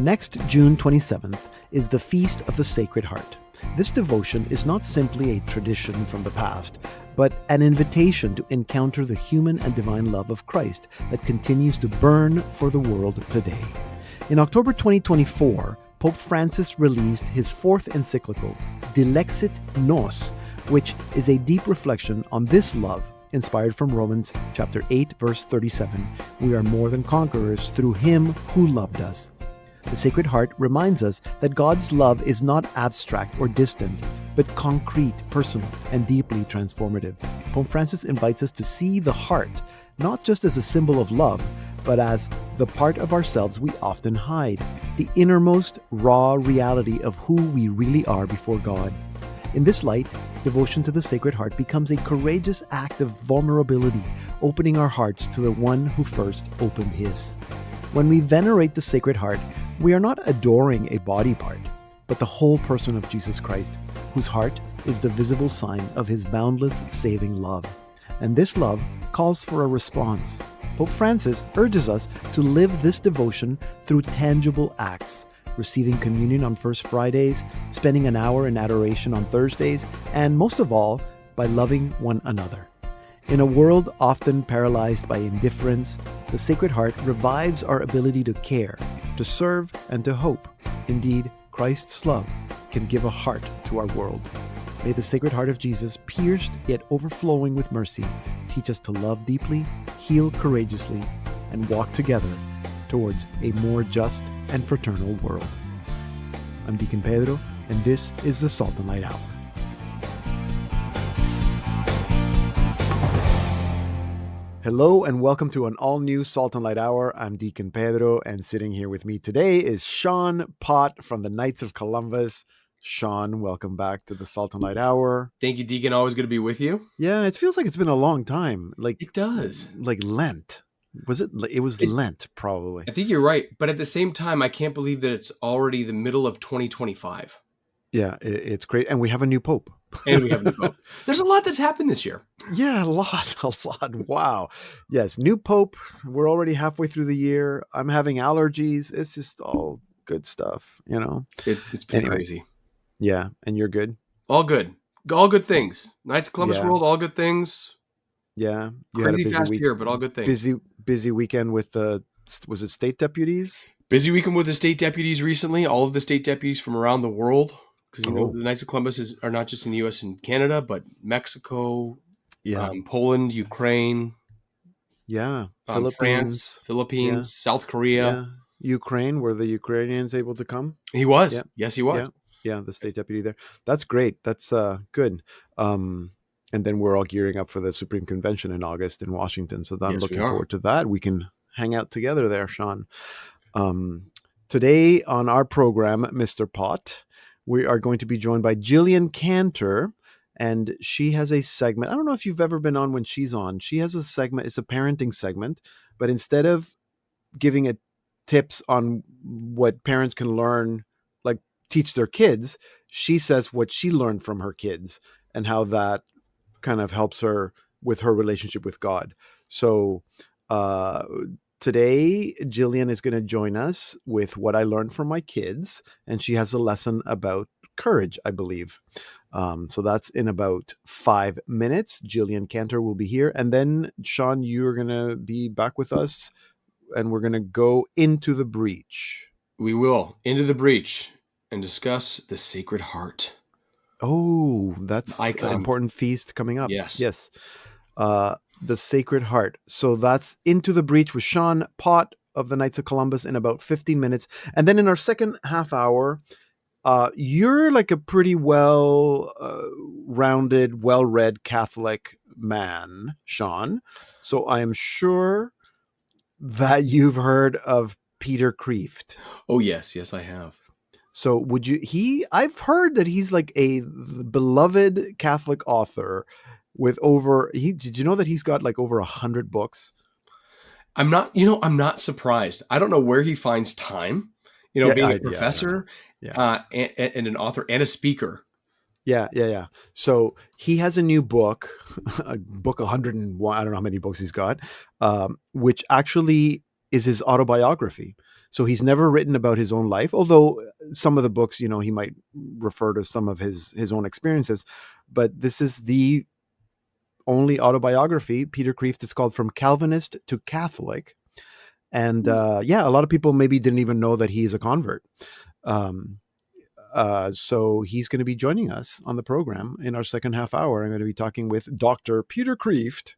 Next June 27th is the Feast of the Sacred Heart. This devotion is not simply a tradition from the past, but an invitation to encounter the human and divine love of Christ that continues to burn for the world today. In October 2024, Pope Francis released his fourth encyclical, Dilexit Nos, which is a deep reflection on this love, inspired from Romans chapter 8, verse 37. We are more than conquerors through him who loved us. The Sacred Heart reminds us that God's love is not abstract or distant, but concrete, personal, and deeply transformative. Pope Francis invites us to see the heart not just as a symbol of love, but as the part of ourselves we often hide, the innermost, raw reality of who we really are before God. In this light, devotion to the Sacred Heart becomes a courageous act of vulnerability, opening our hearts to the one who first opened his. When we venerate the Sacred Heart, we are not adoring a body part, but the whole person of Jesus Christ, whose heart is the visible sign of his boundless saving love. And this love calls for a response. Pope Francis urges us to live this devotion through tangible acts, receiving communion on First Fridays, spending an hour in adoration on Thursdays, and most of all, by loving one another. In a world often paralyzed by indifference, the Sacred Heart revives our ability to care, to serve, and to hope. Indeed, Christ's love can give a heart to our world. May the Sacred Heart of Jesus, pierced yet overflowing with mercy, teach us to love deeply, heal courageously, and walk together towards a more just and fraternal world. I'm Deacon Pedro, and this is the Salt and Light Hour. Hello and welcome to an all-new Salt and Light Hour. I'm Deacon Pedro, and sitting here with me today is Sean Pott from the Knights of Columbus. Sean, welcome back to the Salt and Light Hour. Thank you, Deacon. Always good to be with you. Yeah, it feels like it's been a long time. Like it does. Like Lent. Was it? It was Lent, probably. I think you're right. But at the same time, I can't believe that it's already the middle of 2025. Yeah, it's great. And we have a new pope. And we have a new pope. There's a lot that's happened this year. Yeah, a lot. Wow. Yes, new pope. We're already halfway through the year. I'm having allergies. It's just all good stuff, you know? It's been crazy. Yeah, and you're good? All good. All good things. Knights of Columbus World, all good things. Yeah. You crazy had a busy fast week here, but all good things. Busy weekend with was it state deputies? Busy weekend with the state deputies recently. All of the state deputies from around the world. Because, you know, the Knights of Columbus are not just in the U.S. and Canada, but Mexico, Poland, Ukraine, France, Philippines, South Korea. Ukraine, were the Ukrainians able to come? He was. Yeah. Yes, he was. Yeah, the state deputy there. That's great. That's good. And then we're all gearing up for the Supreme Convention in August in Washington. So I'm looking forward to that. We can hang out together there, Sean. Today on our program, Mr. Pott, we are going to be joined by Gillian Kantor, and she has a segment. I don't know if you've ever been on when she's on. She has a segment. It's a parenting segment, but instead of giving it tips on what parents can learn, like teach their kids, she says what she learned from her kids and how that kind of helps her with her relationship with God. So today, Gillian is going to join us with what I learned from my kids, and she has a lesson about courage, I believe. So that's in about 5 minutes. Gillian Kantor will be here. And then, Sean, you're going to be back with us, and we're going to go into the breach. We will. Into the breach and discuss the Sacred Heart. Oh, that's an important feast coming up. Yes. The Sacred Heart. So that's Into the Breach with Sean Pott of the Knights of Columbus in about 15 minutes. And then in our second half hour, you're like a pretty well-rounded, well-read Catholic man, Sean. So I am sure that you've heard of Peter Kreeft. Oh, yes. Yes, I have. So I've heard that he's like a beloved Catholic author with did you know that he's got like over 100 books? I'm not surprised. I don't know where he finds time, being a professor and an author and a speaker. Yeah. So he has a new book, a book 101, I don't know how many books he's got, which actually is his autobiography. So he's never written about his own life, although some of the books, he might refer to some of his own experiences. But this is the only autobiography. Peter Kreeft is called From Calvinist to Catholic. And a lot of people maybe didn't even know that he's a convert. So he's going to be joining us on the program in our second half hour. I'm going to be talking with Dr. Peter Kreeft.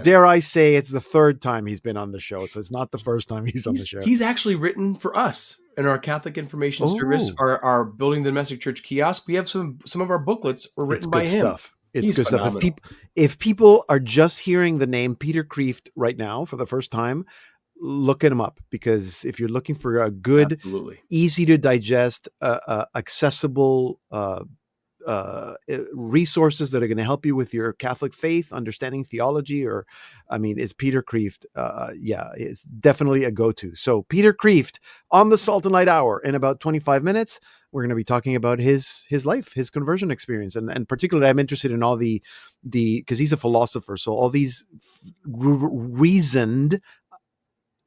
Dare I say it's the third time he's been on the show, so it's not the first time he's on the show. He's actually written for us in our Catholic Information Service, our Building the Domestic Church kiosk. We have some of our booklets were written by him. Stuff. It's good stuff. If people are just hearing the name Peter Kreeft right now for the first time, look him up, because if you're looking for a good, easy to digest, accessible resources that are going to help you with your Catholic faith, understanding theology, it's Peter Kreeft. It's definitely a go-to. So Peter Kreeft on the Salt and Light Hour in about 25 minutes. We're going to be talking about his life, his conversion experience. And particularly I'm interested in all the because he's a philosopher. So all these reasoned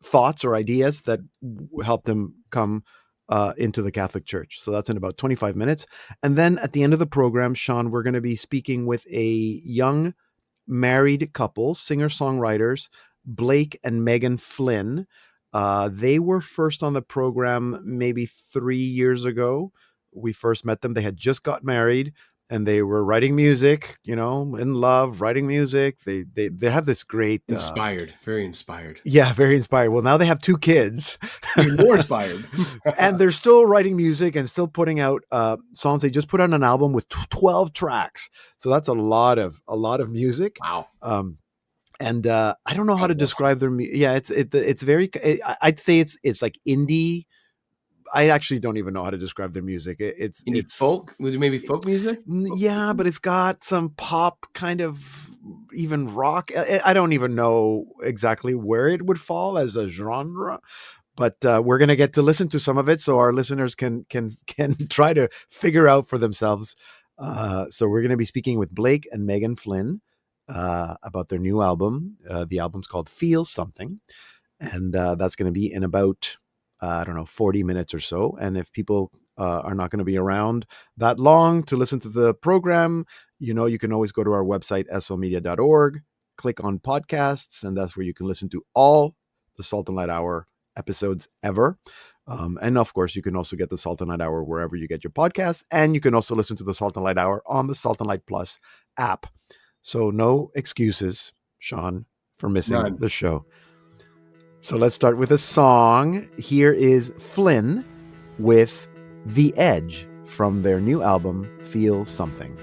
thoughts or ideas that helped him come into the Catholic Church. So that's in about 25 minutes. And then at the end of the program, Sean, we're going to be speaking with a young married couple, singer-songwriters, Blake and Megan Flynn. They were first on the program maybe 3 years ago. We first met them. They had just got married and they were writing music, in love, writing music. They have this great... very inspired. Yeah, very inspired. Well, now they have 2 kids. Even more inspired. And they're still writing music and still putting out songs. They just put out an album with 12 tracks. So that's a lot of music. Wow. And I don't know how to describe their music. Yeah, it's very... I'd say it's like indie. I actually don't even know how to describe their music. It's folk, maybe folk music. Yeah, but it's got some pop, kind of even rock. I don't even know exactly where it would fall as a genre, but we're gonna get to listen to some of it, so our listeners can try to figure out for themselves. So we're gonna be speaking with Blake and Megan Flynn about their new album. The album's called Feel Something, and that's gonna be in about 40 minutes or so. And if people are not going to be around that long to listen to the program, you can always go to our website, slmedia.org, click on podcasts, and that's where you can listen to all the Salt and Light Hour episodes ever. And of course, you can also get the Salt and Light Hour wherever you get your podcasts. And you can also listen to the Salt and Light Hour on the Salt and Light Plus app. So no excuses, Sean, for missing the show. So let's start with a song. Here is Flynn with The Edge from their new album, Feel Something.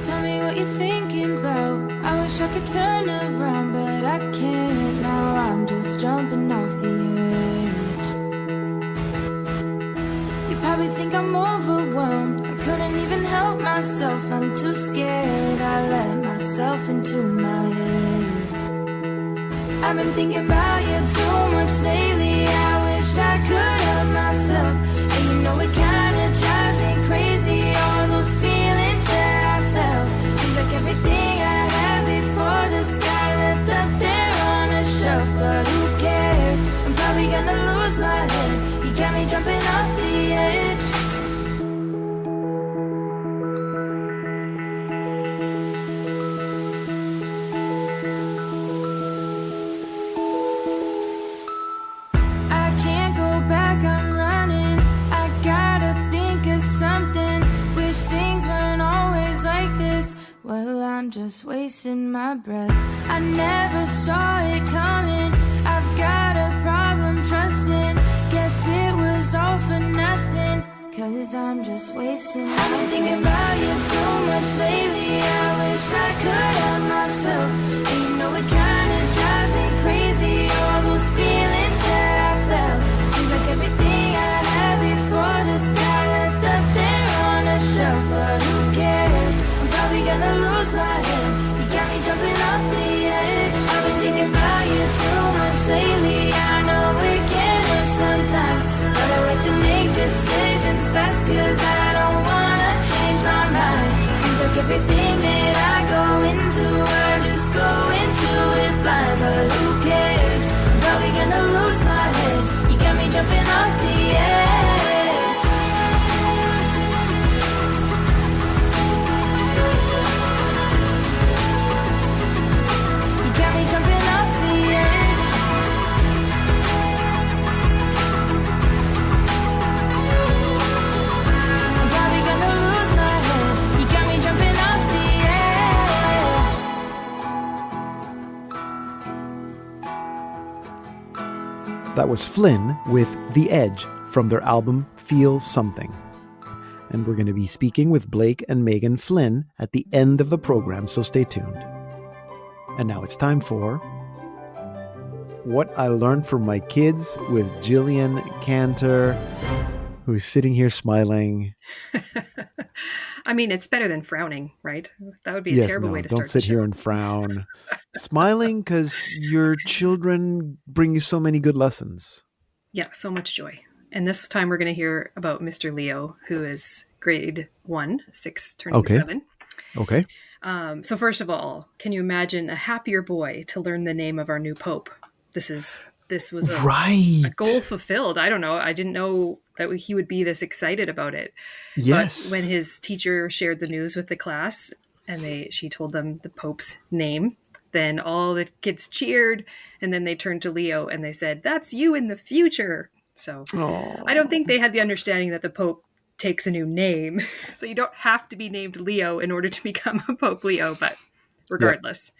Tell me what you're thinking about. I wish I could turn around, but I can't now. I'm just jumping off the edge. You probably think I'm overwhelmed. I couldn't even help myself. I'm too scared. I let myself into my head. I've been thinking about you too much lately. I wish I could help myself. And it kinda drives me crazy. All those feelings that I felt. Seems like everything I had before just got left up there on a shelf. But who cares? I'm probably gonna lose my head. You got me jumping off the edge. I'm just wasting my breath. I never saw it coming. I've got a problem trusting. Guess it was all for nothing. 'Cause I'm just wasting. I've been thinking about you too much lately. I wish I could help myself. And it kinda drives me crazy. All those feelings that I felt. Seems like everything I had before just got left up there on a shelf. But who cares? Probably gonna lose my head. You got me jumping off the edge. I've been thinking about you too much lately. I know it can hurt sometimes, but I like to make decisions fast. 'Cause I don't wanna change my mind. Seems like everything that I go into, I just go into it blind. But who cares? I'm probably jumping off the edge. You got me jumping off the edge. I'm probably gonna lose my head. You got me jumping off the edge. That was Flynn with The Edge from their album Feel Something. And we're going to be speaking with Blake and Megan Flynn at the end of the program, so stay tuned. And now it's time for What I Learned from My Kids with Gillian Kantor, who's sitting here smiling. I mean, it's better than frowning, right? That would be a Yes, terrible no, way to start don't sit the here show. and frown. Smiling because your children bring you so many good lessons. Yeah, so much joy. And this time we're going to hear about Mr. Leo, who is grade 1, 6, turning Okay. 7. Okay. So first of all, can you imagine a happier boy to learn the name of our new Pope? This was Right. a goal fulfilled. I don't know. I didn't know that he would be this excited about it. Yes. But when his teacher shared the news with the class and she told them the Pope's name, then all the kids cheered, and then they turned to Leo and they said, "That's you in the future." So Aw. I don't think they had the understanding that the Pope takes a new name. So you don't have to be named Leo in order to become a Pope Leo, but regardless.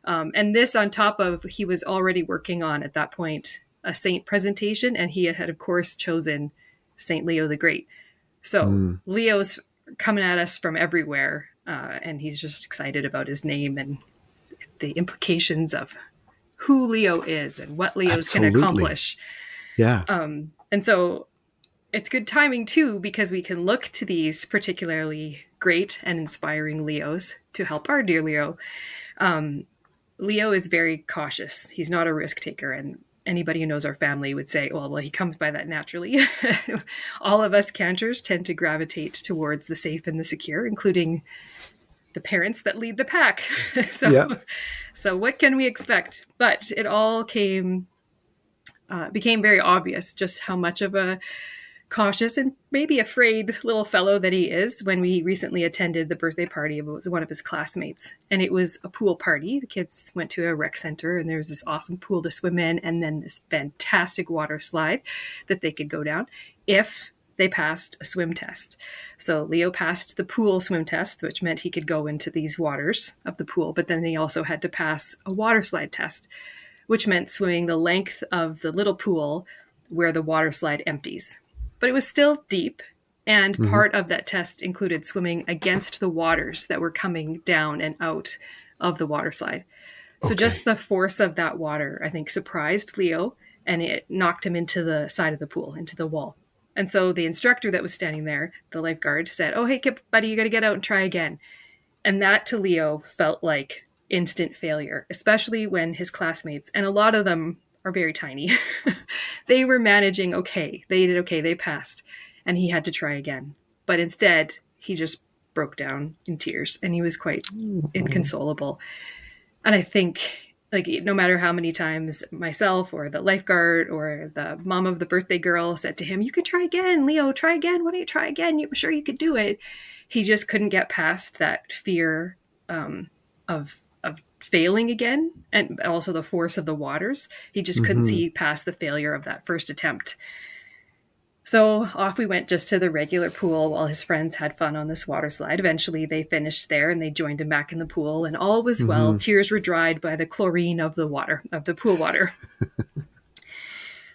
And this on top of, he was already working on, at that point, a saint presentation, and he had of course chosen Saint Leo the Great. So Leo's coming at us from everywhere, and he's just excited about his name and the implications of who Leo is and what Leos Absolutely. can accomplish. Yeah. And so it's good timing too, because we can look to these particularly great and inspiring Leos to help our dear Leo. Leo is very cautious. He's not a risk taker. And anybody who knows our family would say, well, he comes by that naturally. All of us Kantors tend to gravitate towards the safe and the secure, including the parents that lead the pack. So what can we expect? But it all became very obvious just how much of a cautious and maybe afraid little fellow that he is when we recently attended the birthday party of one of his classmates. And it was a pool party. The kids went to a rec center and there was this awesome pool to swim in, and then this fantastic water slide that they could go down if they passed a swim test. So Leo passed the pool swim test, which meant he could go into these waters of the pool, but then he also had to pass a water slide test, which meant swimming the length of the little pool where the water slide empties. But it was still deep, and part of that test included swimming against the waters that were coming down and out of the water slide. So just the force of that water, I think, surprised Leo, and it knocked him into the side of the pool, into the wall. And so the instructor that was standing there, the lifeguard, said, "Oh, hey, buddy, you got to get out and try again." And that to Leo felt like instant failure, especially when his classmates, and a lot of them are very tiny, they were managing okay. They did okay. They passed. And he had to try again. But instead, he just broke down in tears, and he was quite inconsolable. And I think, like, no matter how many times myself or the lifeguard or the mom of the birthday girl said to him, "You could try again, Leo, try again. Why don't you try again? You're sure you could do it." He just couldn't get past that fear of failing again, and also the force of the waters. He just couldn't see past the failure of that first attempt. So off we went just to the regular pool while his friends had fun on this water slide. Eventually they finished there and they joined him back in the pool, and all was well. Tears were dried by the chlorine of the water, of the pool water.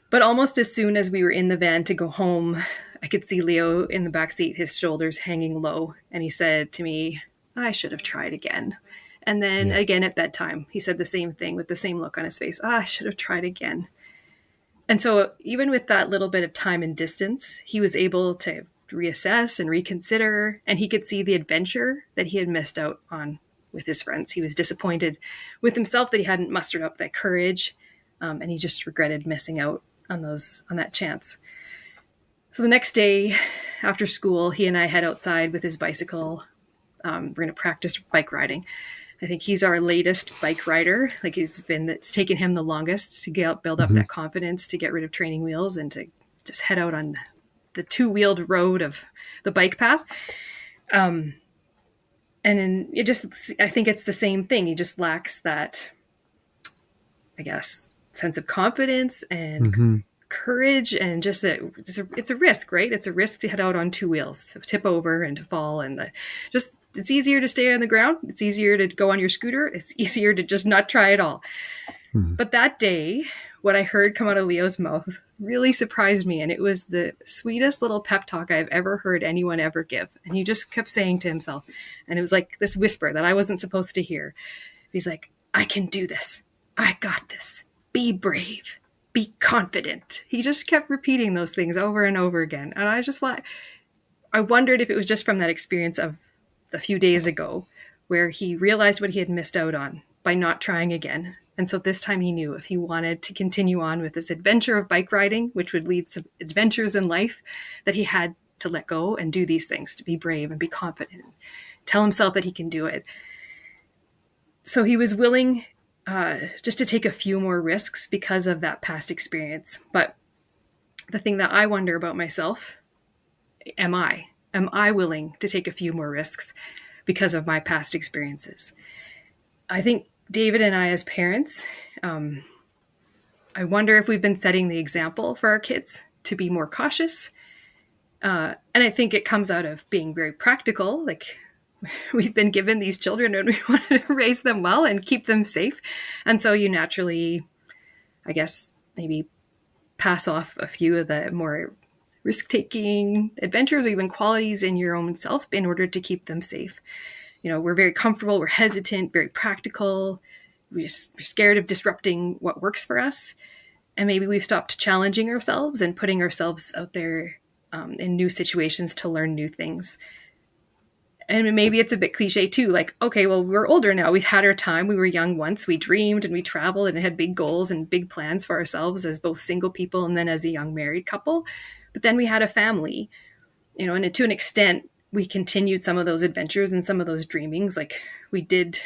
But almost as soon as we were in the van to go home, I could see Leo in the back seat, his shoulders hanging low. And he said to me, "I should have tried again." And then again at bedtime, he said the same thing with the same look on his face. "I should have tried again." And so even with that little bit of time and distance, he was able to reassess and reconsider, and he could see the adventure that he had missed out on with his friends. He was disappointed with himself that he hadn't mustered up that courage, and he just regretted missing out on that chance. So the next day after school, he and I head outside with his bicycle. We're going to practice bike riding. I think he's our latest bike rider. Like it's taken him the longest to build up that confidence, to get rid of training wheels and to just head out on the 2-wheeled road of the bike path. And then I think it's the same thing. He just lacks that, I guess, sense of confidence and courage, and just it's a risk, right? It's a risk to head out on 2 wheels, to tip over and to fall, and it's easier to stay on the ground. It's easier to go on your scooter. It's easier to just not try at all. But that day, what I heard come out of Leo's mouth really surprised me, and it was the sweetest little pep talk I've ever heard anyone ever give. And he just kept saying to himself, and it was like this whisper that I wasn't supposed to hear. He's like, I can do this. I got this. Be brave. Be confident. He just kept repeating those things over and over again. And I wondered if it was just from that experience of a few days ago where he realized what he had missed out on by not trying again. And so this time he knew if he wanted to continue on with this adventure of bike riding, which would lead to adventures in life, that he had to let go and do these things, to be brave and be confident, and tell himself that he can do it. So he was willing just to take a few more risks because of that past experience. But the thing that I wonder about myself, am I willing to take a few more risks because of my past experiences? I think David and I, as parents, I wonder if we've been setting the example for our kids to be more cautious. And I think it comes out of being very practical. Like, we've been given these children and we want to raise them well and keep them safe. And so you naturally, I guess, maybe pass off a few of the more risk-taking adventures or even qualities in your own self in order to keep them safe. We're very comfortable, we're hesitant, very practical. We're scared of disrupting what works for us. And maybe we've stopped challenging ourselves and putting ourselves out there in new situations to learn new things. And maybe it's a bit cliche too, like, okay, well, we're older now. We've had our time. We were young once. We dreamed and we traveled and had big goals and big plans for ourselves as both single people and then as a young married couple. But then we had a family, and to an extent, we continued some of those adventures and some of those dreamings like we did.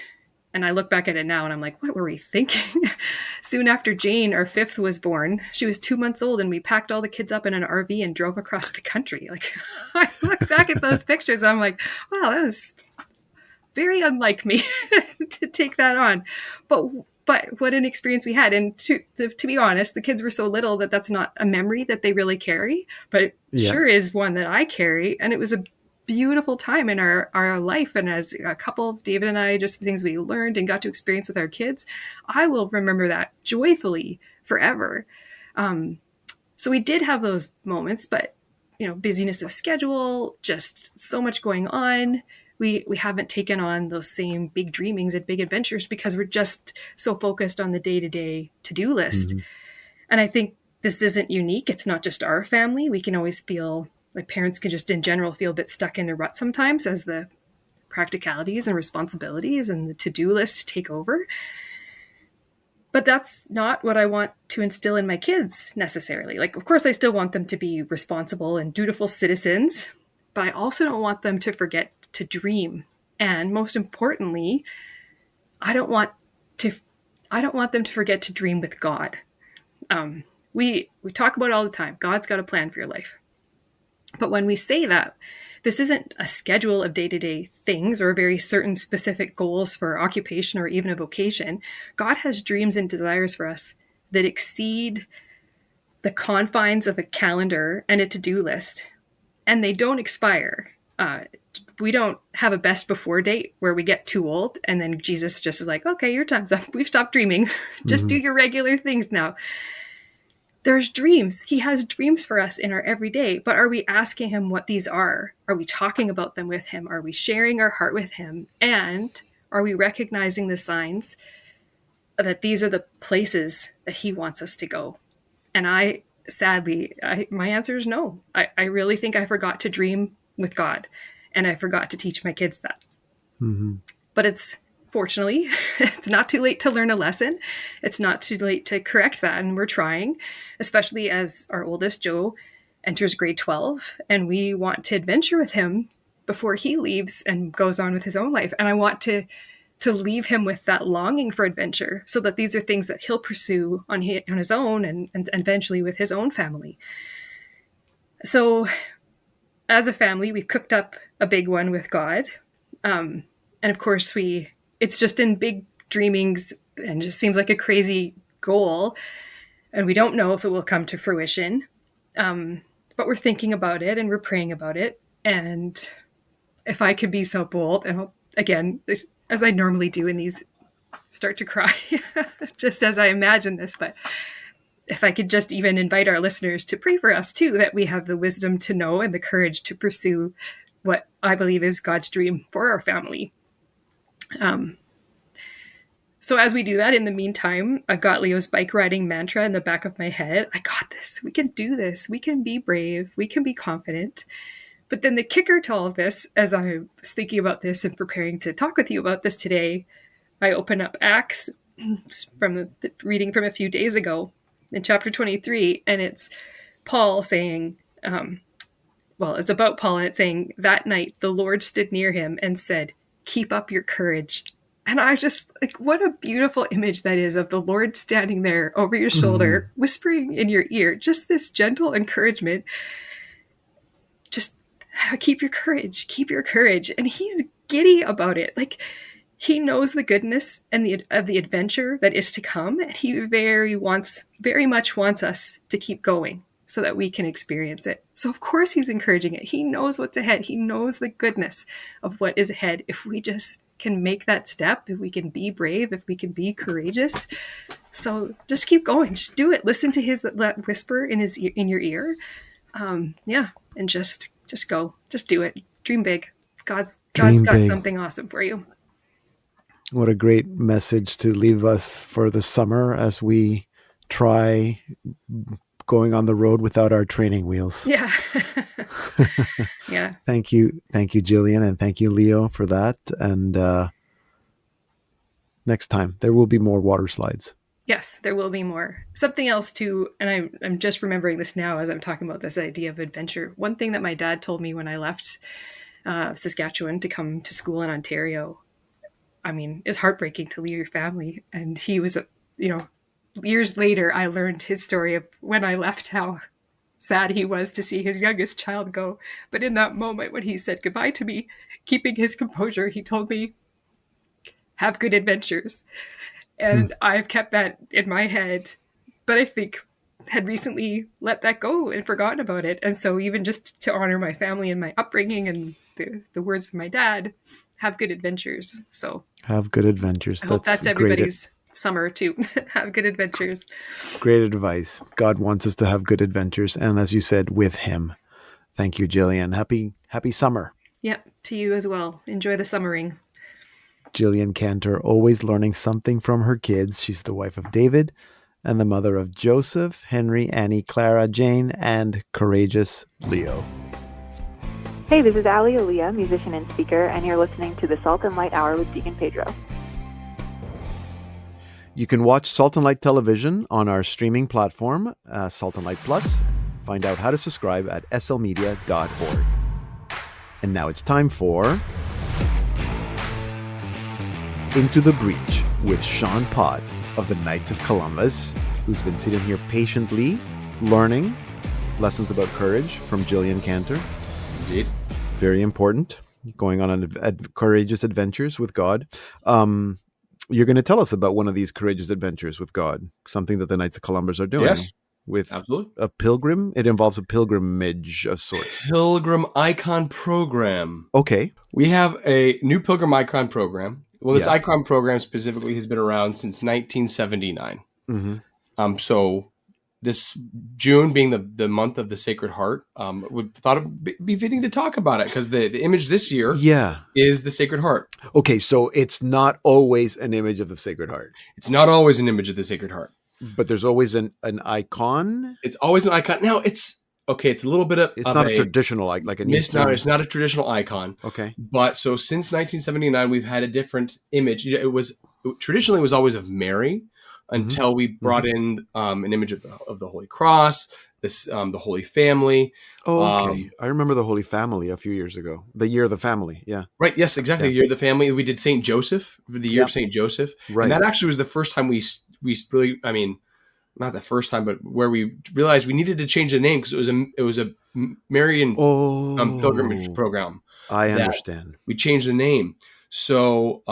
And I look back at it now and I'm like, what were we thinking? Soon after Jane, our 5th, was born, she was 2 months old and we packed all the kids up in an RV and drove across the country. Like, I look back at those pictures, I'm like, wow, that was very unlike me to take that on. But what an experience we had. And to be honest, the kids were so little that that's not a memory that they really carry, but it sure is one that I carry. And it was a beautiful time in our life. And as a couple, David and I, just the things we learned and got to experience with our kids, I will remember that joyfully forever. So we did have those moments, but busyness of schedule, just so much going on. We haven't taken on those same big dreamings and big adventures because we're just so focused on the day-to-day to-do list. And I think this isn't unique. It's not just our family. We can always feel like parents can just in general feel a bit stuck in a rut sometimes as the practicalities and responsibilities and the to-do list take over. But that's not what I want to instill in my kids necessarily. Like, of course, I still want them to be responsible and dutiful citizens, but I also don't want them to forget to dream. And most importantly, I don't want them to forget to dream with God. We talk about it all the time. God's got a plan for your life. But when we say that, this isn't a schedule of day-to-day things or very certain specific goals for occupation or even a vocation. God has dreams and desires for us that exceed the confines of a calendar and a to-do list, and they don't expire. We don't have a best before date where we get too old and then Jesus just is like, okay, your time's up. We've stopped dreaming. Just do your regular things now. There's dreams. He has dreams for us in our everyday, but are we asking him what these are? Are we talking about them with him? Are we sharing our heart with him? And are we recognizing the signs that these are the places that he wants us to go? And my answer is no. I really think I forgot to dream with God, and I forgot to teach my kids that. But fortunately, it's not too late to learn a lesson. It's not too late to correct that. And we're trying, especially as our oldest, Joe, enters grade 12. And we want to adventure with him before he leaves and goes on with his own life. And I want to to leave him with that longing for adventure, so that these are things that he'll pursue on his own and eventually with his own family. So as a family, we've cooked up a big one with God. And of course, it's just in big dreamings and just seems like a crazy goal. And we don't know if it will come to fruition. But we're thinking about it and we're praying about it. And if I could be so bold, and again, as I normally do in these, start to cry just as I imagine this, but if I could just even invite our listeners to pray for us too, that we have the wisdom to know and the courage to pursue what I believe is God's dream for our family. So as we do that, in the meantime, I've got Leo's bike riding mantra in the back of my head. I got this. We can do this. We can be brave. We can be confident. But then the kicker to all of this, as I was thinking about this and preparing to talk with you about this today, I open up Acts from the reading from a few days ago in chapter 23, and it's Paul saying, it's about Paul, and it's saying, that night the Lord stood near him and said, keep up your courage. And I just, what a beautiful image that is of the Lord standing there over your shoulder, whispering in your ear, just this gentle encouragement. Just keep your courage, keep your courage. And he's giddy about it. He knows the goodness and of the adventure that is to come. And he very much wants us to keep going so that we can experience it. So of course he's encouraging it. He knows what's ahead. He knows the goodness of what is ahead. If we just can make that step, if we can be brave, if we can be courageous. So just keep going, just do it. Listen to that whisper in your ear. And just go, just do it. Dream big. God's got something awesome for you. What a great message to leave us for the summer as we try going on the road without our training wheels. Yeah. Yeah. Thank you, Gillian, and thank you, Leo, for that. And next time there will be more water slides. Yes, there will be more. Something else too, and I'm just remembering this now as I'm talking about this idea of adventure. One thing that my dad told me when I left Saskatchewan to come to school in Ontario, it's heartbreaking to leave your family. And he was, years later, I learned his story of when I left, how sad he was to see his youngest child go. But in that moment when he said goodbye to me, keeping his composure, he told me, have good adventures. And I've kept that in my head, but I think had recently let that go and forgotten about it. And so even just to honor my family and my upbringing and the words of my dad, have good adventures. So have good adventures. I hope that's everybody's summer too. Have good adventures. Great advice. God wants us to have good adventures. And as you said, with him. Thank you, Gillian. Happy summer. Yep. To you as well. Enjoy the summering. Gillian Kantor, always learning something from her kids. She's the wife of David and the mother of Joseph, Henry, Annie, Clara, Jane, and courageous Leo. Hey, this is Ali Aaliyah, musician and speaker, and you're listening to the Salt and Light Hour with Deacon Pedro. You can watch Salt and Light Television on our streaming platform, Salt and Light Plus. Find out how to subscribe at slmedia.org. And now it's time for Into the Breach with Sean Pott of the Knights of Columbus, who's been sitting here patiently learning lessons about courage from Gillian Kantor. Indeed. Very important. Going on courageous adventures with God. You're going to tell us about one of these courageous adventures with God, something that the Knights of Columbus are doing. Yes, with absolutely. A pilgrim. It involves a pilgrimage of sorts. Pilgrim Icon Program. Okay. We have a new Pilgrim Icon Program. Well, this Icon Program specifically has been around since 1979. Mm-hmm. So this June being the month of the Sacred Heart, we thought it would be fitting to talk about it because the image this year is the Sacred Heart. Okay, so it's not always an image of the Sacred Heart. It's not always an image of the Sacred Heart. But there's always an icon? It's always an icon. Now, it's a little bit of... It's not a traditional, like an Eastern... It's not a traditional icon. Okay. But so since 1979, we've had a different image. Traditionally, it was always of Mary, until we brought in an image of the Holy Cross, this the Holy Family. Oh, okay. I remember the Holy Family a few years ago. The Year of the Family. Yeah. Right. Yes, exactly. Yeah. The Year of the Family. We did St. Joseph for the Year of St. Joseph. Right. And that actually was the first time we really, I mean, not the first time, but where we realized we needed to change the name because it was a Marian pilgrimage program. I understand. We changed the name. So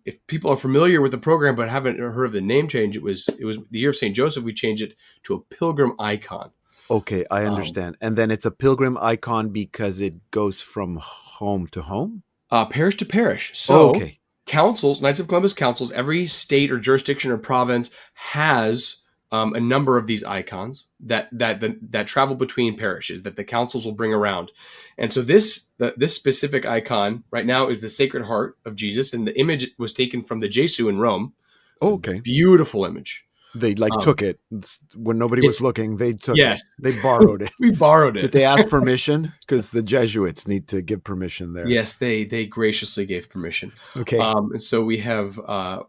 if people are familiar with the program but haven't heard of the name change, it was the Year of St. Joseph. We changed it to a pilgrim icon. Okay, I understand. And then it's a pilgrim icon because it goes from home to home? Parish to parish. So okay. Councils, Knights of Columbus councils, every state or jurisdiction or province has a number of these icons that travel between parishes that the councils will bring around. And so this specific icon right now is the Sacred Heart of Jesus, and the image was taken from the Jesu in Rome. It's okay. Beautiful image. They took it when nobody was looking. They took it. They borrowed it. We borrowed it. Did they ask permission? Because the Jesuits need to give permission there. Yes, they graciously gave permission. Okay. And so we have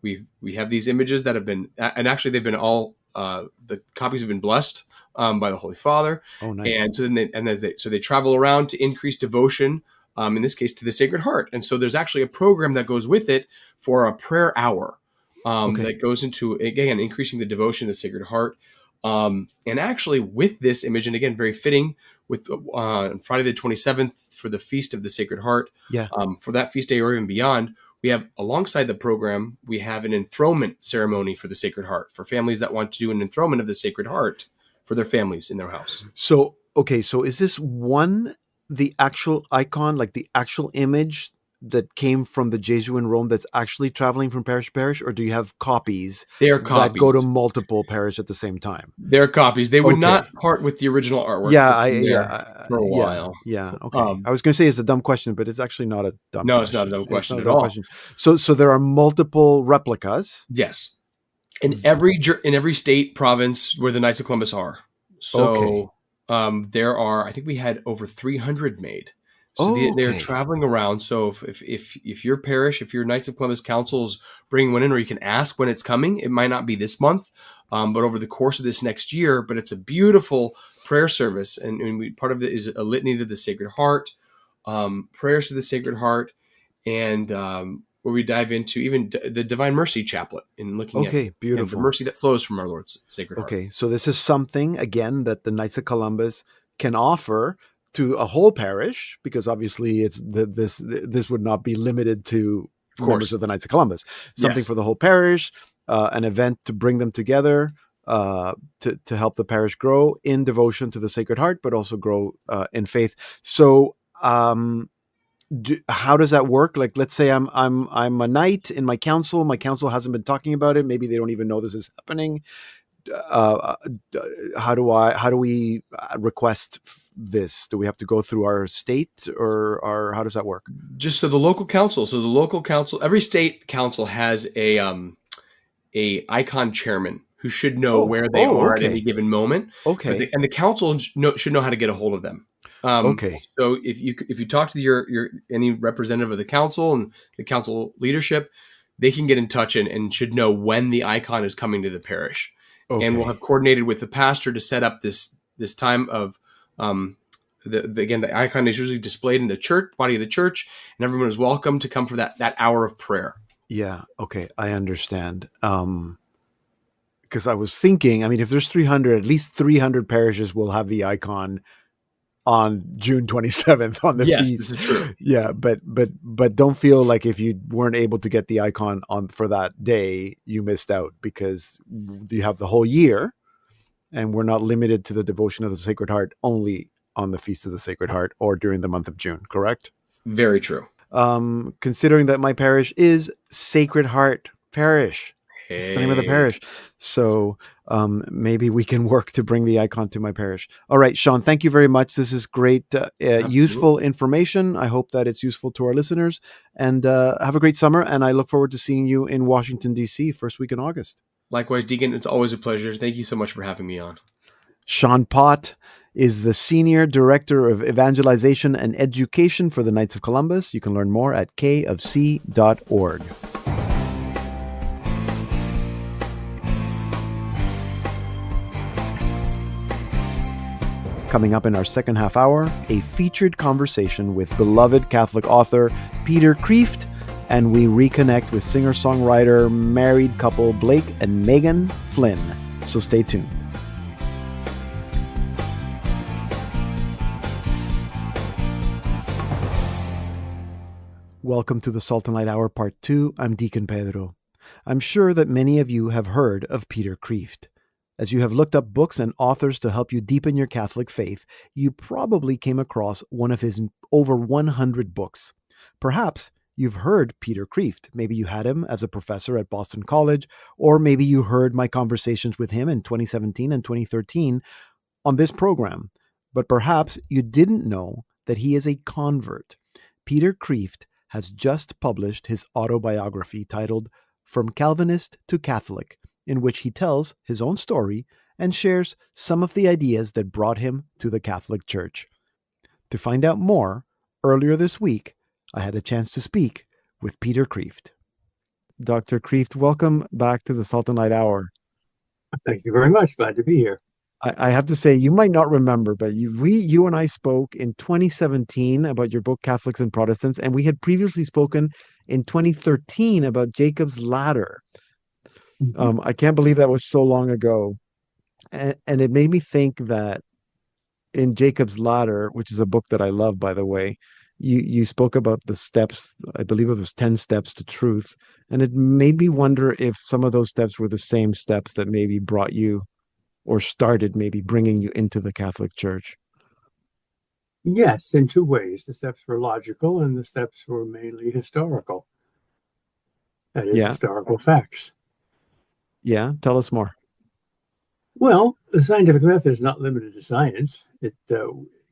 these images that have been, and actually they've been all the copies have been blessed by the Holy Father. Oh, nice. And so they travel around to increase devotion. In this case, to the Sacred Heart. And so there's actually a program that goes with it for a prayer hour. That goes into, again, increasing the devotion to the Sacred Heart. And actually with this image, and again, very fitting with Friday the 27th for the Feast of the Sacred Heart. Yeah. For that feast day or even beyond, we have alongside the program, we have an enthronement ceremony for the Sacred Heart for families that want to do an enthronement of the Sacred Heart for their families in their house. So, okay. So is this the actual icon, like the actual image that came from the Jesu in Rome that's actually traveling from parish to parish, or do you have copies that go to multiple parishes at the same time? They're copies. They would not part with the original artwork. For a while. Yeah. Okay. I was going to say it's a dumb question, but it's actually not a dumb question. No, it's not a dumb question at all. So there are multiple replicas. Yes. In every state, province where the Knights of Columbus are. So there are, I think we had over 300 made. So they're traveling around. So if your parish, if your Knights of Columbus Council is bringing one in, or you can ask when it's coming, it might not be this month, but over the course of this next year. But it's a beautiful prayer service, and part of it is a litany to the Sacred Heart, prayers to the Sacred Heart, and where we dive into even the Divine Mercy Chaplet and looking at the mercy that flows from our Lord's Sacred Heart. Okay, so this is something again that the Knights of Columbus can offer to a whole parish, because obviously this would not be limited to members of the Knights of Columbus. Something for the whole parish, an event to bring them together, to help the parish grow in devotion to the Sacred Heart, but also grow in faith. So, how does that work? Like, let's say I'm a knight in my council. My council hasn't been talking about it. Maybe they don't even know this is happening. How do we request this? Do we have to go through our state, or how does that work? Just so the local council, every state council has a icon chairman who should know where they are at any given moment. Okay. And the council should know how to get a hold of them. So if you talk to any representative of the council and the council leadership, they can get in touch and should know when the icon is coming to the parish. Okay. And we'll have coordinated with the pastor to set up this time of the icon is usually displayed in the church body of the church, and everyone is welcome to come for that hour of prayer. Yeah. Okay. I understand. Because I was thinking, I mean, if there's 300, at least 300 parishes will have the icon on June 27th on the feast. This is true. Yeah, but don't feel like if you weren't able to get the icon on for that day, you missed out, because you have the whole year, and we're not limited to the devotion of the Sacred Heart only on the Feast of the Sacred Heart or during the month of June, correct? Very true. Considering that my parish is Sacred Heart Parish. It's the name of the parish. So maybe we can work to bring the icon to my parish. All right, Sean, thank you very much. This is great, useful information. I hope that it's useful to our listeners. And have a great summer. And I look forward to seeing you in Washington, D.C. first week in August. Likewise, Deacon. It's always a pleasure. Thank you so much for having me on. Sean Pott is the Senior Director of Evangelization and Education for the Knights of Columbus. You can learn more at kofc.org. Coming up in our second half hour, a featured conversation with beloved Catholic author Peter Kreeft, and we reconnect with singer-songwriter married couple Blake and Megan Flynn. So stay tuned. Welcome to the Salt and Light Hour Part 2. I'm Deacon Pedro. I'm sure that many of you have heard of Peter Kreeft. As you have looked up books and authors to help you deepen your Catholic faith, you probably came across one of his over 100 books. Perhaps you've heard Peter Kreeft. Maybe you had him as a professor at Boston College, or maybe you heard my conversations with him in 2017 and 2013 on this program. But perhaps you didn't know that he is a convert. Peter Kreeft has just published his autobiography titled From Calvinist to Catholic, in which he tells his own story and shares some of the ideas that brought him to the Catholic Church. To find out more, earlier this week, I had a chance to speak with Peter Kreeft. Dr. Kreeft, welcome back to the Salt and Light Hour. Thank you very much. Glad to be here. I have to say, you might not remember, but you and I spoke in 2017 about your book, Catholics and Protestants, and we had previously spoken in 2013 about Jacob's Ladder. I can't believe that was so long ago. And it made me think that in Jacob's Ladder, which is a book that I love, by the way, you spoke about the steps. I believe it was 10 steps to truth. And it made me wonder if some of those steps were the same steps that maybe brought you or started maybe bringing you into the Catholic Church. Yes, in two ways. The steps were logical and the steps were mainly historical. That is, historical facts. Yeah, tell us more. Well, the scientific method is not limited to science. It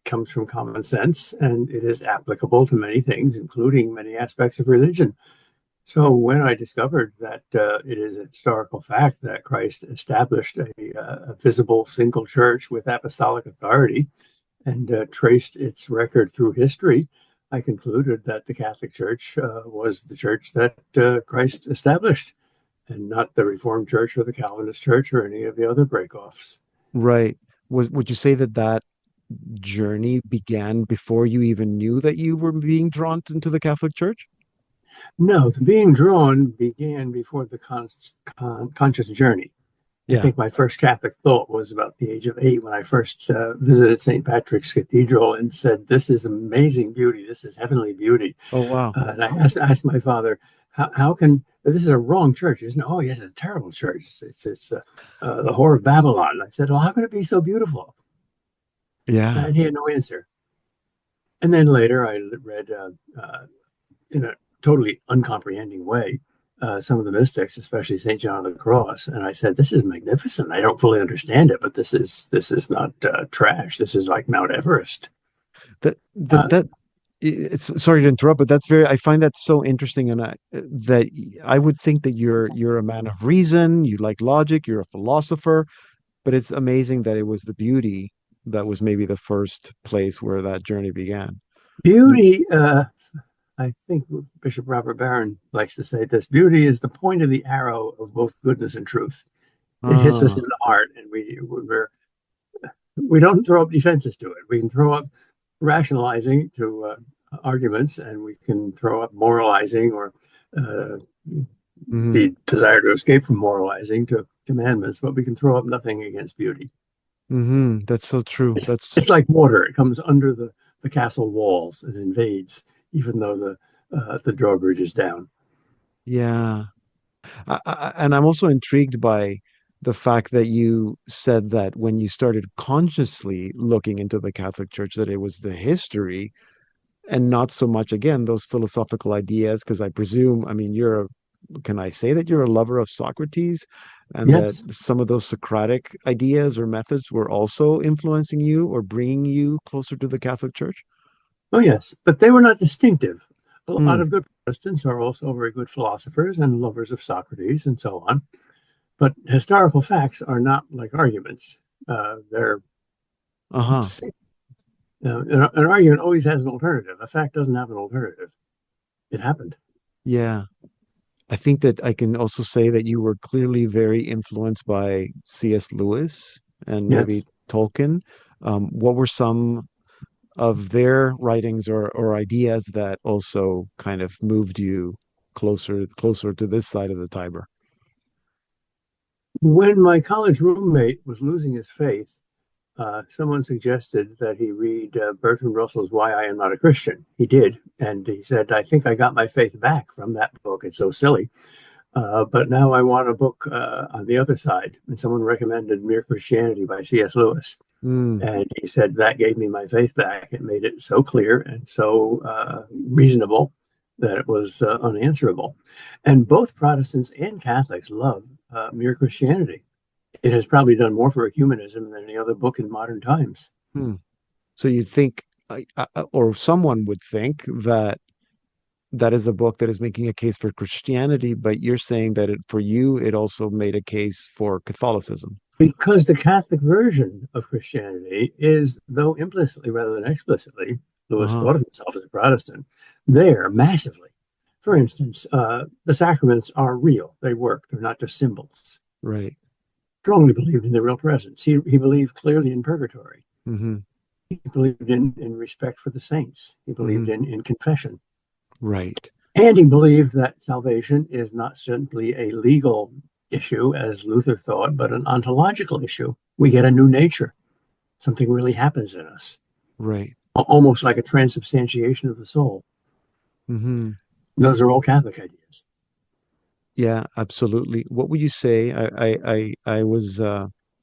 comes from common sense, and it is applicable to many things, including many aspects of religion. So when I discovered that it is a historical fact that Christ established a visible single church with apostolic authority and traced its record through history, I concluded that the Catholic Church was the church that Christ established, and not the Reformed Church or the Calvinist Church or any of the other breakoffs. Right. Would you say that journey began before you even knew that you were being drawn into the Catholic Church? No, the being drawn began before the conscious journey. I think my first Catholic thought was about the age of 8 when I first visited St. Patrick's Cathedral and said, "This is amazing beauty. This is heavenly beauty." Oh, wow. And I asked my father, how can, this is a wrong church, isn't it? Oh, yes, it's a terrible church. It's the whore of Babylon. I said, well, how can it be so beautiful? Yeah. And he had no answer. And then later I read in a totally uncomprehending way some of the mystics, especially St. John of the Cross. And I said, this is magnificent. I don't fully understand it, but this is not trash. This is like Mount Everest. It's sorry to interrupt, but I find that so interesting, and that I would think that you're a man of reason, you like logic, you're a philosopher, but it's amazing that it was the beauty that was maybe the first place where that journey began. Beauty, I think Bishop Robert Barron likes to say this: beauty is the point of the arrow of both goodness and truth. It hits us in the heart, and we don't throw up defenses to it. We can throw up rationalizing to arguments, and we can throw up moralizing or the desire to escape from moralizing to commandments, but we can throw up nothing against beauty. That's so true. It's like water. It comes under the castle walls and invades, even though the drawbridge is down. Yeah. And I'm also intrigued by the fact that you said that when you started consciously looking into the Catholic Church, that it was the history and not so much, again, those philosophical ideas, because I presume, I mean, can I say that you're a lover of Socrates, and Yes. that some of those Socratic ideas or methods were also influencing you or bringing you closer to the Catholic Church? Oh, yes, but they were not distinctive. A lot of good Protestants are also very good philosophers and lovers of Socrates and so on. But historical facts are not like arguments. They're an argument always has an alternative. A fact doesn't have an alternative. It happened. Yeah. I think that I can also say that you were clearly very influenced by C.S. Lewis and maybe Tolkien. What were some of their writings or ideas that also kind of moved you closer to this side of the Tiber? When my college roommate was losing his faith, someone suggested that he read Bertrand Russell's Why I Am Not a Christian. He did, and he said, I think I got my faith back from that book. It's so silly. But now I want a book on the other side. And someone recommended Mere Christianity by C.S. Lewis. And he said, that gave me my faith back. It made it so clear and so reasonable that it was unanswerable. And both Protestants and Catholics love Mere Christianity. It has probably done more for ecumenism than any other book in modern times. So you'd think, or someone would think, that that is a book that is making a case for Christianity, but you're saying that for you, it also made a case for Catholicism. Because the Catholic version of Christianity is, though implicitly rather than explicitly, Lewis thought of himself as a Protestant, there massively. For instance, the sacraments are real. They work. They're not just symbols. Right. Strongly believed in the real presence. He believed clearly in purgatory. He believed in respect for the saints. He believed in confession. Right. And he believed that salvation is not simply a legal issue, as Luther thought, but an ontological issue. We get a new nature. Something really happens in us. Right. Almost like a transubstantiation of the soul. Those are all Catholic ideas. Yeah, absolutely. What would you say? I was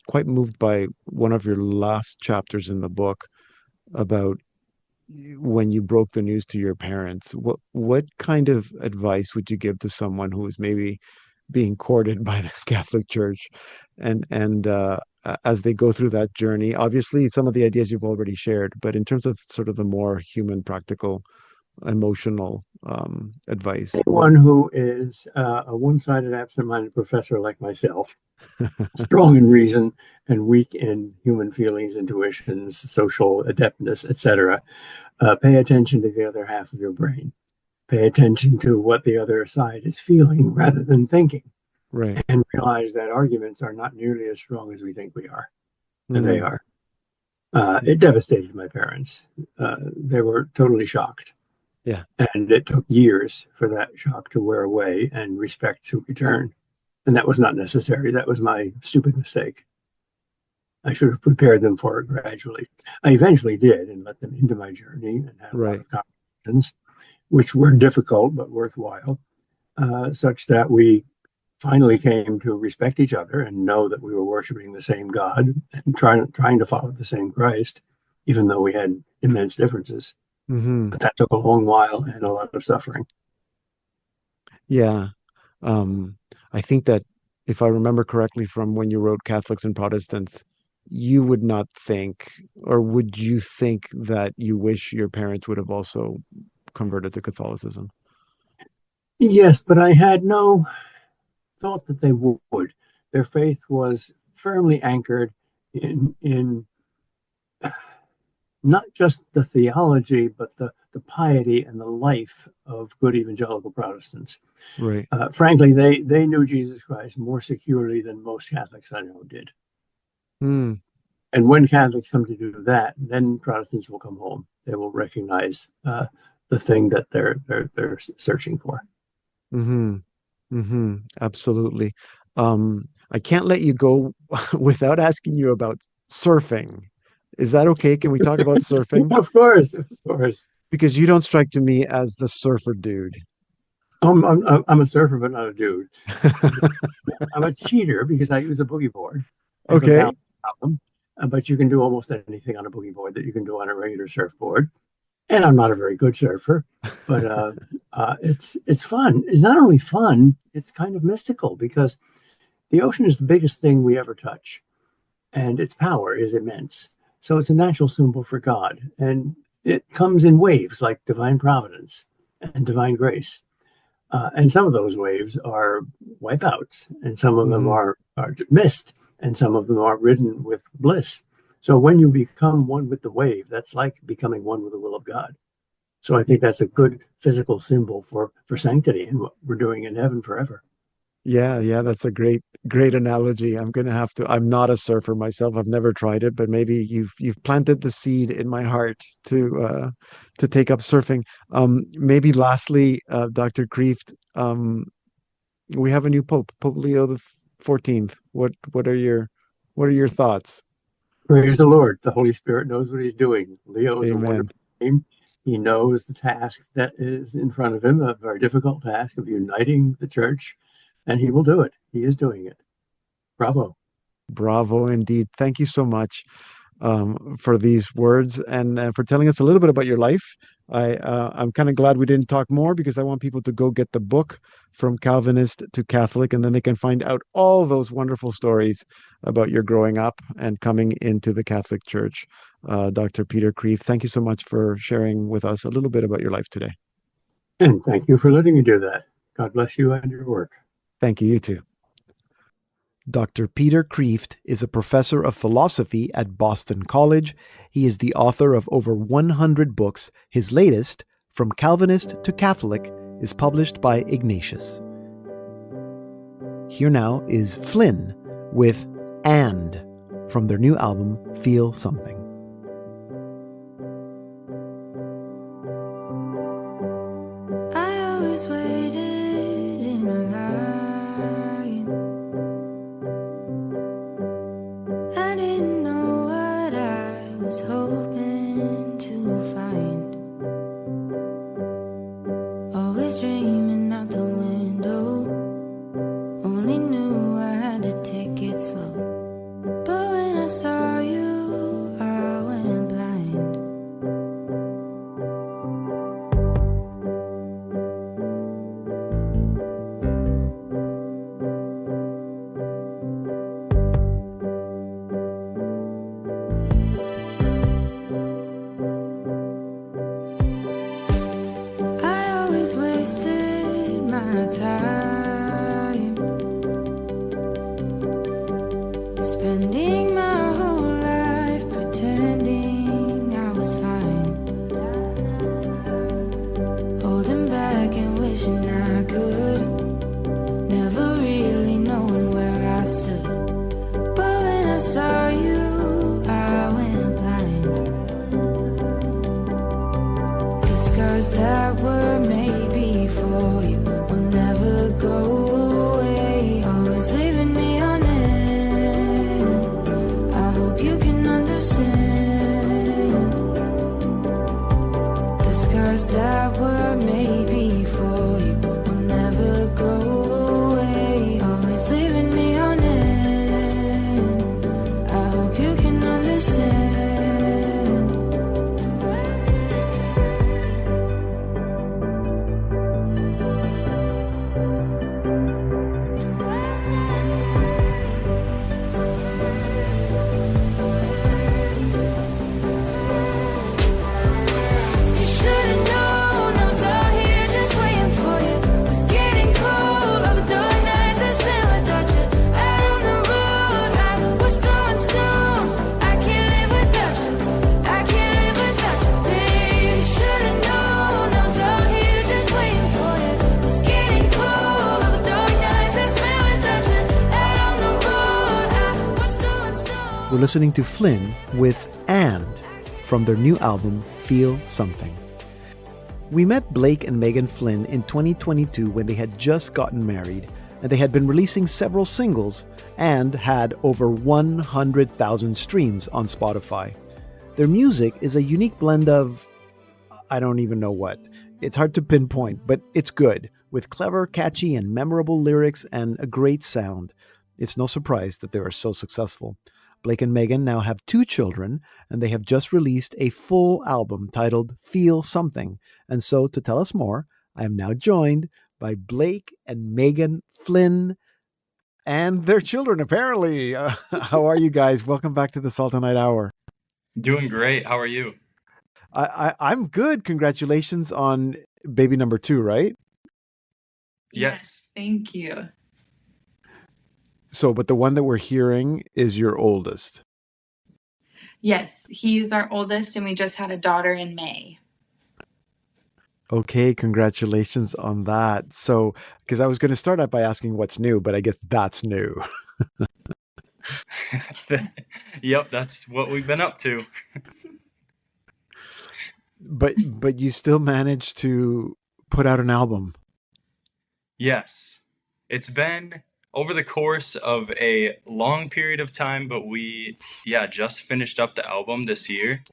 quite moved by one of your last chapters in the book about when you broke the news to your parents. What kind of advice would you give to someone who is maybe being courted by the Catholic Church, and as they go through that journey? Obviously, some of the ideas you've already shared, but in terms of sort of the more human, practical, emotional advice. Anyone who is a one-sided, absent-minded professor like myself, strong in reason and weak in human feelings, intuitions, social adeptness, etc., pay attention to the other half of your brain. Pay attention to what the other side is feeling rather than thinking. Right. And realize that arguments are not nearly as strong as we think we are. And they are. It devastated my parents. They were totally shocked. Yeah. And it took years for that shock to wear away and respect to return. And that was not necessary. That was my stupid mistake. I should have prepared them for it gradually. I eventually did, and let them into my journey and had a lot of conversations, which were difficult but worthwhile, such that we finally came to respect each other and know that we were worshiping the same God and trying to follow the same Christ, even though we had immense differences. But that took a long while and a lot of suffering. Yeah. I think that if I remember correctly from when you wrote Catholics and Protestants, you would not think, or would you think that you wish your parents would have also converted to Catholicism? Yes, but I had no thought that they would. Their faith was firmly anchored in not just the theology, but the piety and the life of good evangelical Protestants. Right. Frankly, they knew Jesus Christ more securely than most Catholics I know did. And when Catholics come to do that, then Protestants will come home. They will recognize the thing that they're searching for. Absolutely. I can't let you go without asking you about surfing. Is that okay? Can we talk about surfing? Of course. Because you don't strike to me as the surfer dude. I'm a surfer, but not a dude. I'm a cheater because I use a boogie board. Okay. But you can do almost anything on a boogie board that you can do on a regular surfboard. And I'm not a very good surfer, but it's fun. It's not only fun, it's kind of mystical because the ocean is the biggest thing we ever touch, and its power is immense. So it's a natural symbol for God, and it comes in waves like divine providence and divine grace. And some of those waves are wipeouts, and some of them are mist, and some of them are ridden with bliss. So when you become one with the wave, that's like becoming one with the will of God. So I think that's a good physical symbol for sanctity and what we're doing in heaven forever. Yeah, that's a great analogy. I'm not a surfer myself. I've never tried it, but maybe you've planted the seed in my heart to take up surfing. Maybe lastly, Dr. Kreeft, we have a new Pope, Pope Leo the 14th. What are your thoughts? Praise the Lord. The Holy Spirit knows what he's doing. Leo is a Amen. wonderful name. He knows the task that is in front of him, a very difficult task of uniting the church, and he will do it. He is doing it. Bravo. Bravo indeed. Thank you so much for these words and for telling us a little bit about your life. I'm kind of glad we didn't talk more because I want people to go get the book From Calvinist to Catholic, and then they can find out all those wonderful stories about your growing up and coming into the Catholic Church. Dr. Peter Kreeft, thank you so much for sharing with us a little bit about your life today. And thank you for letting me do that. God bless you and your work. Thank you, you too. Dr. Peter Kreeft is a professor of philosophy at Boston College. He is the author of over 100 books. His latest, From Calvinist to Catholic, is published by Ignatius. Here now is Flynn with And from their new album, Feel Something. I always waited in line. I didn't know what I was hoping to find. Always dreaming out the window. Only knew I had to take it slow. But when I saw you, I went blind. I always wasted my time, spending my whole life pretending I was fine, holding back and wishing I could, never really knowing where I stood. But when I saw you, I went blind. The scars that were made before you will never go away, always leaving me on end. I hope you can understand. The scars that were made before you will never go away, always leaving me on end. I hope you can understand. You should've known I was out here just waiting for you. It was getting cold, all the dark nights I spent without you. Out on the road, I was throwing stones. I can't live without you. I can't live without you, babe. You should've known I was out here just waiting for you. It was getting cold, all the dark nights I spent without you. Out on the road, I was throwing stones. We're listening to Flynn with And from their new album, Feel Something. We met Blake and Megan Flynn in 2022 when they had just gotten married, and they had been releasing several singles and had over 100,000 streams on Spotify. Their music is a unique blend of, I don't even know what. It's hard to pinpoint, but it's good, with clever, catchy, and memorable lyrics and a great sound. It's no surprise that they are so successful. Blake and Megan now have 2 children, and they have just released a full album titled Feel Something. And so, to tell us more, I am now joined by Blake and Megan Flynn and their children, apparently. How are you guys? Welcome back to the Salt and Light Hour. Doing great. How are you? I'm good. Congratulations on baby number 2, right? Yes. Thank you. So, but the one that we're hearing is your oldest. Yes, he's our oldest, and we just had a daughter in May. Okay, congratulations on that. So, because I was going to start out by asking what's new, but I guess that's new. Yep, that's what we've been up to. But you still managed to put out an album. Yes. It's been over the course of a long period of time, but we just finished up the album this year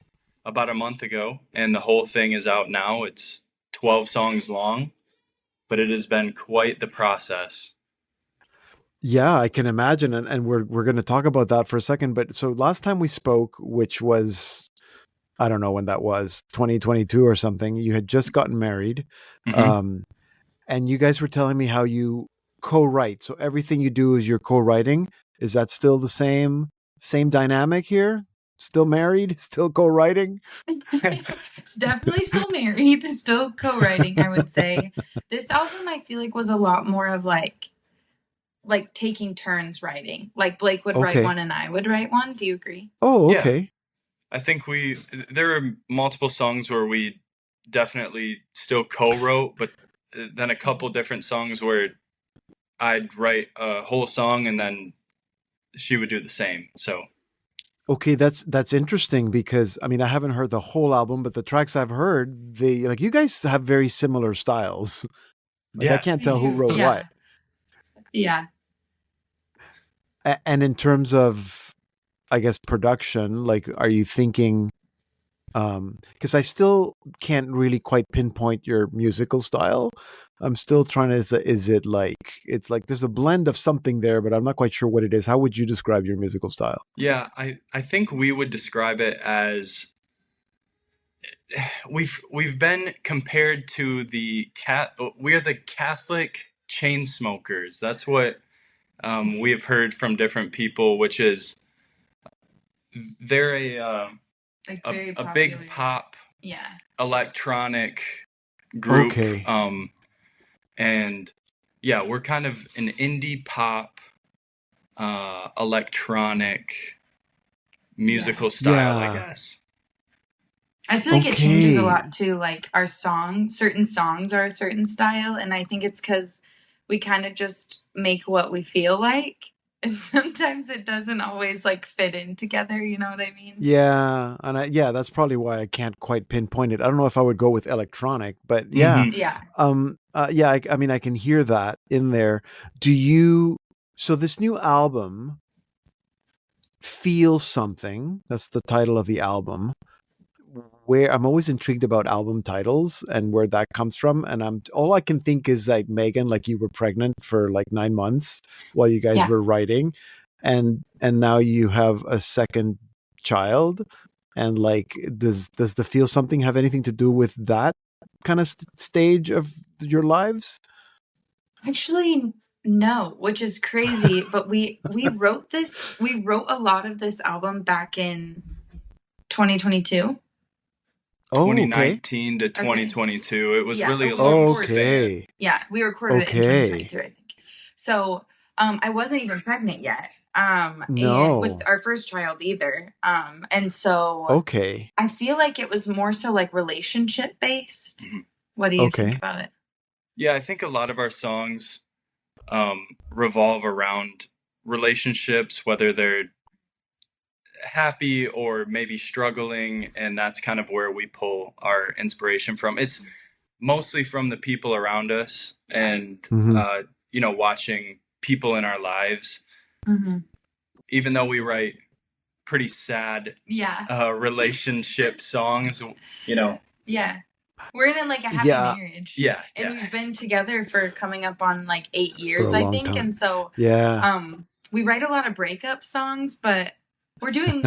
about a month ago, and the whole thing is out now. It's 12 songs long, but it has been quite the process. Yeah, I can imagine, and we're going to talk about that for a second. But so last time we spoke, which was, I don't know when that was, 2022 or something, you had just gotten married. Mhm. And you guys were telling me how you co-write. So everything you do is you're co-writing. Is that still the same dynamic here? Still married, still co-writing? It's definitely still married, still co-writing, I would say. This album I feel like was a lot more of like taking turns writing. Like Blake would write one and I would write one. Do you agree? Oh, okay. Yeah. I think there are multiple songs where we definitely still co-wrote, but then a couple different songs where I'd write a whole song and then she would do the same. So okay, that's interesting because I mean I haven't heard the whole album, but the tracks I've heard, they like you guys have very similar styles. Like I can't tell who wrote what. Yeah. And in terms of, I guess, production, like, are you thinking? Because I still can't really quite pinpoint your musical style. I'm still trying to. Is it like it's like there's a blend of something there, but I'm not quite sure what it is. How would you describe your musical style? Yeah, I think we would describe it as we've been compared to we are the Catholic chain smokers. That's what we have heard from different people, which is they're a big pop, electronic group. Okay. And yeah, we're kind of an indie pop, electronic musical style, I guess. I feel like it changes a lot too. Like our certain songs are a certain style, and I think it's because we kind of just make what we feel like, and sometimes it doesn't always like fit in together. You know what I mean? Yeah, and that's probably why I can't quite pinpoint it. I don't know if I would go with electronic, but yeah, I mean, I can hear that in there. So this new album, Feel Something, that's the title of the album. Where I'm always intrigued about album titles and where that comes from, and all I can think is like Megan, like you were pregnant for like 9 months while you guys were writing, and now you have a second child, and like does the Feel Something have anything to do with that kind of stage of your lives? Actually, no, which is crazy. But we wrote a lot of this album back in 2022. 2019 to 2022. It was really a long span. Yeah, we recorded it in 2022, I think. So I wasn't even pregnant yet. And with our first child either. And so I feel like it was more so like relationship based. What do you think about it? Yeah, I think a lot of our songs revolve around relationships, whether they're happy or maybe struggling, and that's kind of where we pull our inspiration from. It's mostly from the people around us and watching people in our lives. Even though we write pretty sad relationship songs, we're in like a happy marriage, and we've been together for coming up on like 8 years, I think, and so we write a lot of breakup songs, but we're doing,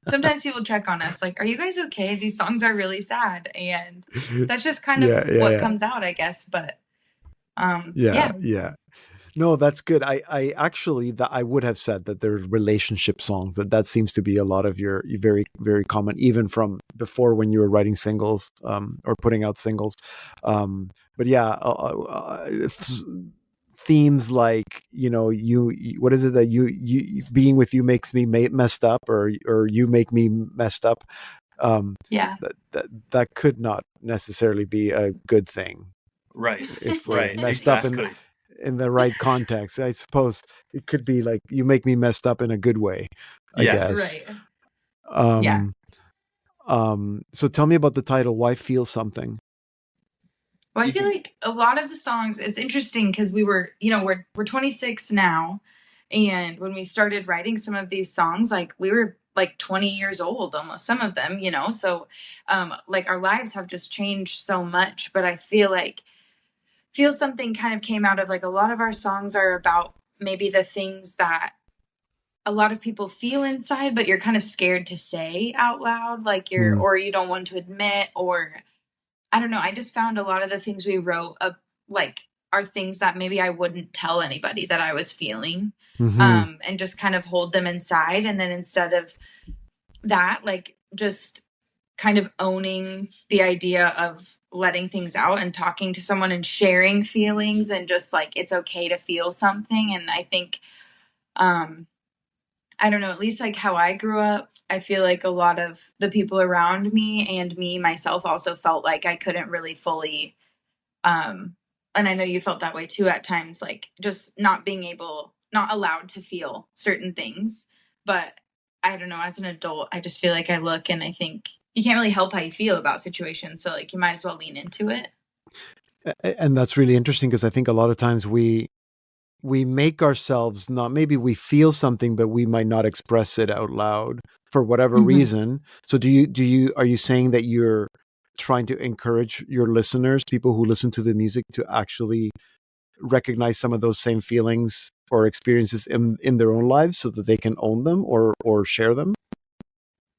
sometimes people check on us like, are you guys okay? These songs are really sad. And that's just kind of what comes out, I guess. But no, that's good. I actually, I would have said that there's relationship songs. That seems to be a lot of your very, very common, even from before when you were writing singles or putting out singles. But themes like, what is it that you being with you makes me messed up, or you make me messed up. That could not necessarily be a good thing. Right. If we're right. messed Exactly. up in the right context. I suppose it could be like, you make me messed up in a good way, I guess. Right. So tell me about the title, Why Feel Something? Well, I feel like a lot of the songs, it's interesting because we're 26 now. And when we started writing some of these songs, like we were like 20 years old, almost, some of them, so like our lives have just changed so much. But I feel like Feel Something kind of came out of like a lot of our songs are about maybe the things that a lot of people feel inside, but you're kind of scared to say out loud, like or you don't want to admit, or I don't know. I just found a lot of the things we wrote like are things that maybe I wouldn't tell anybody that I was feeling, and just kind of hold them inside. And then instead of that, like just kind of owning the idea of letting things out and talking to someone and sharing feelings, and just like, it's okay to feel something. And I think, I don't know, at least like how I grew up, I feel like a lot of the people around me and me myself also felt like I couldn't really fully, and I know you felt that way too at times, like just not allowed to feel certain things. But I don't know, as an adult, I just feel like I look and I think you can't really help how you feel about situations. So like, you might as well lean into it. And that's really interesting, because I think a lot of times we make ourselves maybe we feel something, but we might not express it out loud for whatever reason. So are you saying that you're trying to encourage your listeners, people who listen to the music, to actually recognize some of those same feelings or experiences in their own lives so that they can own them or share them?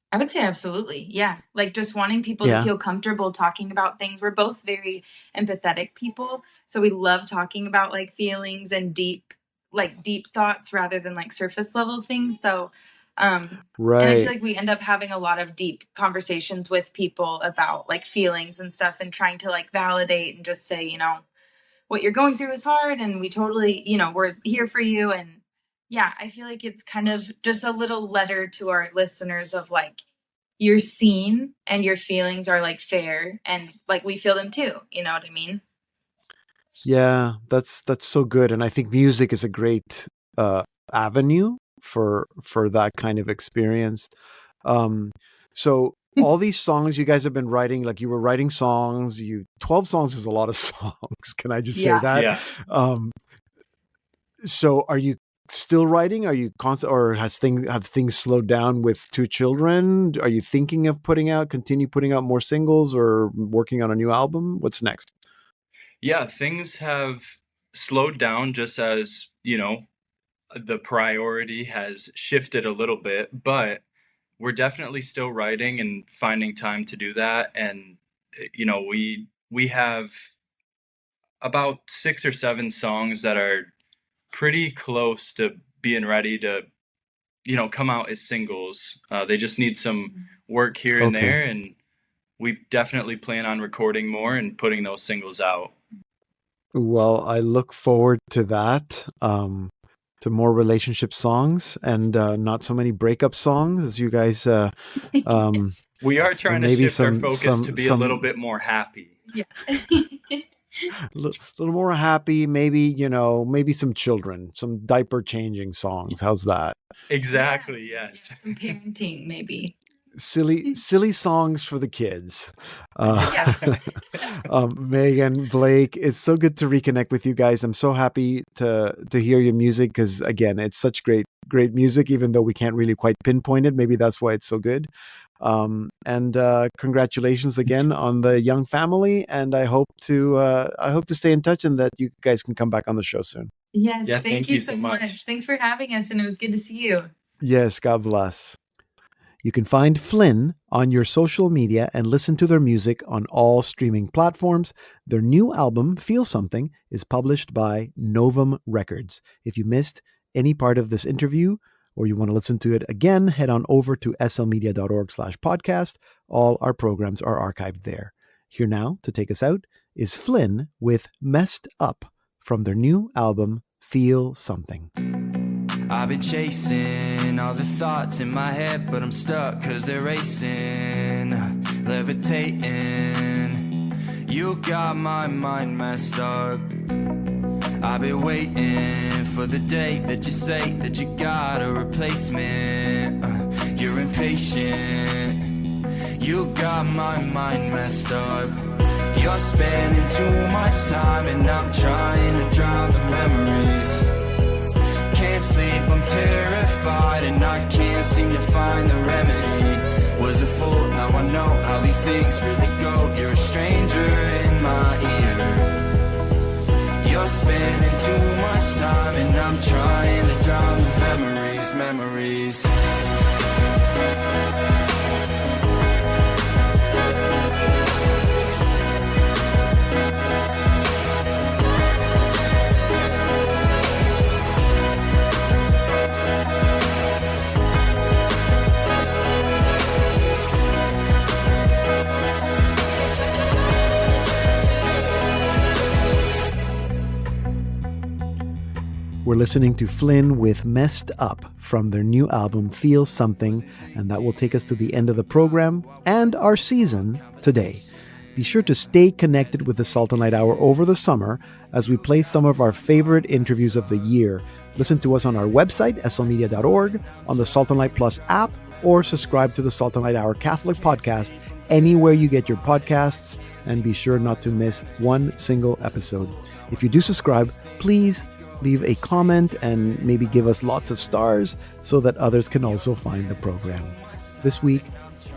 I would say absolutely. Yeah. Like just wanting people to feel comfortable talking about things. We're both very empathetic people. So we love talking about like feelings and deep thoughts rather than like surface level things. So, and I feel like we end up having a lot of deep conversations with people about like feelings and stuff, and trying to like validate and just say, what you're going through is hard, and we totally, we're here for you. And yeah, I feel like it's kind of just a little letter to our listeners of like, you're seen and your feelings are like fair, and like we feel them too. You know what I mean? Yeah, that's so good. And I think music is a great avenue for that kind of experience. So all these songs you guys have been writing, like you were writing songs, 12 songs is a lot of songs. Can I just say that? Yeah. So are you still writing? Are you constant, or have things slowed down with 2 children? Are you thinking of continue putting out more singles, or working on a new album? What's next? Yeah, things have slowed down, just as, the priority has shifted a little bit, but we're definitely still writing and finding time to do that. And, we have about 6 or 7 songs that are pretty close to being ready to, come out as singles. They just need some work here and there, and we definitely plan on recording more and putting those singles out. Well, I look forward to that, to more relationship songs and not so many breakup songs, as you guys. We are trying to shift our focus to be a little bit more happy. Yeah. A little more happy, maybe, maybe some children, some diaper changing songs. How's that? Exactly. Yes. Some parenting, maybe. Silly songs for the kids. Megan, Blake, it's so good to reconnect with you guys. I'm so happy to hear your music, because again, it's such great music, even though we can't really quite pinpoint it. Maybe that's why it's so good. And congratulations again on the young family, and I hope to stay in touch, and that you guys can come back on the show soon. Yes, thank you so much. Thanks for having us, and it was good to see you. Yes, God bless. You can find Flynn on your social media and listen to their music on all streaming platforms. Their new album, Feel Something, is published by Novum Records. If you missed any part of this interview, or you want to listen to it again, head on over to slmedia.org/podcast. All our programs are archived there. Here now to take us out is Flynn with Messed Up from their new album, Feel Something. I've been chasing all the thoughts in my head, but I'm stuck 'cause they're racing, levitating. You got my mind messed up. I've been waiting for the day that you say that you got a replacement. You're impatient. You got my mind messed up. You're spending too much time and I'm trying to drown the memories. Can't sleep, I'm terrified and I can't seem to find the remedy. Was a fool, now I know how these things really go. You're a stranger in my ear. You're spending too much time and I'm trying to drown the memories. We're listening to Flynn with Messed Up from their new album, Feel Something, and that will take us to the end of the program and our season today. Be sure to stay connected with the Salt and Light Hour over the summer as we play some of our favorite interviews of the year. Listen to us on our website, slmedia.org, on the Salt and Light Plus app, or subscribe to the Salt and Light Hour Catholic podcast anywhere you get your podcasts, and be sure not to miss one single episode. If you do subscribe, please leave a comment and maybe give us lots of stars so that others can also find the program. This week,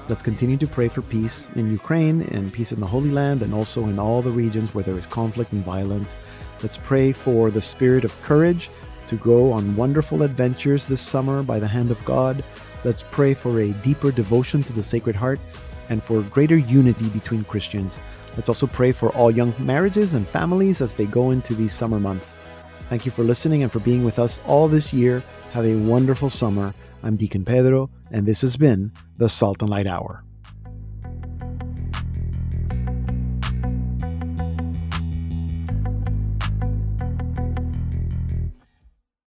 let's continue to pray for peace in Ukraine and peace in the Holy Land and also in all the regions where there is conflict and violence. Let's pray for the spirit of courage to go on wonderful adventures this summer by the hand of God. Let's pray for a deeper devotion to the Sacred Heart and for greater unity between Christians. Let's also pray for all young marriages and families as they go into these summer months. Thank you for listening and for being with us all this year. Have a wonderful summer. I'm Deacon Pedro, and this has been the Salt and Light Hour.